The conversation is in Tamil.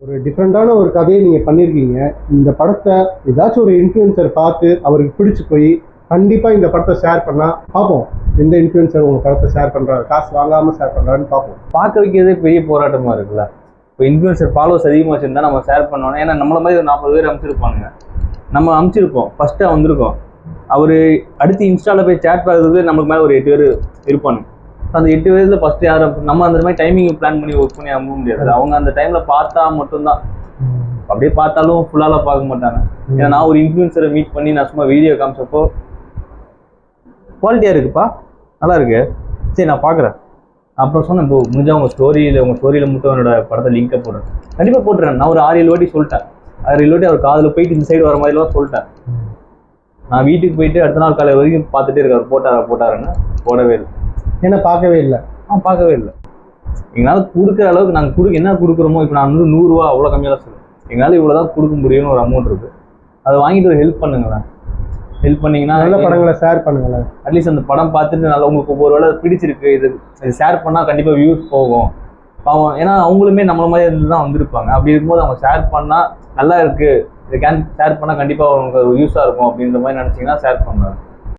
ஒரு டிஃப்ரெண்டான ஒரு கதையை நீங்கள் பண்ணியிருக்கீங்க. இந்த படத்தை ஏதாச்சும் ஒரு இன்ஃப்ளூயன்சர் பார்த்து அவருக்கு பிடிச்சி போய் கண்டிப்பாக இந்த படத்தை ஷேர் பண்ணால் பார்ப்போம். எந்த இன்ஃப்ளூயன்சர் உங்கள் படத்தை ஷேர் பண்ணுறாரு, காசு வாங்காமல் ஷேர் பண்ணுறாருன்னு பார்ப்போம். பார்க்க வைக்கிறதே பெரிய போராட்டமாக இருக்குல்ல. இப்போ இன்ஃப்ளூயன்சர் ஃபாலோவர்ஸ் அதிகமாக வச்சுருந்தா நம்ம ஷேர் பண்ணோம். ஏன்னா நம்மள மாதிரி ஒரு 40 பேர் அமைச்சிருப்பாங்க. நம்ம அமைச்சிருப்போம், ஃபஸ்ட்டாக வந்திருக்கோம். அவர் அடுத்து இன்ஸ்டாவில் போய் சேட் பார்க்கறதுக்கு நமக்கு மேலே ஒரு 8 பேர் இருப்பாங்க. அந்த 8 பேரில் ஃபஸ்ட்டு யாரும் நம்ம அந்த மாதிரி டைமிங் பிளான் பண்ணி ஒர்க் பண்ணி அனுப்ப முடியாது. அவங்க அந்த டைமில் பார்த்தா மட்டும்தான், அப்படியே பார்த்தாலும் ஃபுல்லாலாம் பார்க்க மாட்டாங்க. ஏன்னா நான் ஒரு இன்ஃப்ளூயன்சரை மீட் பண்ணி நான் சும்மா வீடியோ காமிச்சப்போ குவாலிட்டியாக இருக்குப்பா, நல்லா இருக்கு, சரி நான் பார்க்குறேன். அப்புறம் சொன்னேன், இப்போ முடிஞ்சால் உங்கள் ஸ்டோரியில் மட்டும் என்னோட படத்தை லிங்கை போடுறேன். கண்டிப்பாக போட்டுறேன். நான் ஒரு 6-7 வாட்டி சொல்லிட்டேன். 6-7 வாட்டி அவர் காதில் போயிட்டு இந்த சைடு வர மாதிரிலாம் சொல்லிட்டேன். நான் வீட்டுக்கு போயிட்டு அடுத்த நாள் காலை வரைக்கும் பார்த்துட்டே இருக்காரு, போட்டாருன்னு. போடவே இல்லை. ஏன்னா பார்க்கவே இல்லை. பார்க்கவே இல்லை. எங்களால் கொடுக்குற அளவுக்கு நாங்கள் என்ன கொடுக்குறோமோ, இப்போ நான் வந்து 100 ரூபா அவ்வளோ கம்மியாக தான் சொல்லுவேன். எங்களால் இவ்வளோ தான் கொடுக்க முடியும்னு ஒரு அமௌண்ட் இருக்குது. அதை வாங்கிட்டு ஒரு ஹெல்ப் பண்ணுங்களேன். ஹெல்ப் பண்ணிங்கன்னா நல்ல படங்களை ஷேர் பண்ணுங்களேன். அட்லீஸ்ட் அந்த படம் பார்த்துட்டு நல்லா உங்களுக்கு ஒரு வேளை பிடிச்சிருக்கு, இது ஷேர் பண்ணால் கண்டிப்பாக வியூஸ் போகும் பாவம். ஏன்னா அவங்களுமே நம்மள மாதிரி இருந்து தான் வந்திருப்பாங்க. அப்படி இருக்கும்போது அவங்க ஷேர் பண்ணால் நல்லா இருக்குது, இதை ஷேர் பண்ணால் கண்டிப்பாக அவங்களுக்கு யூஸாக இருக்கும் அப்படின்ற மாதிரி நினச்சிங்கன்னா ஷேர் பண்ணுறாங்க.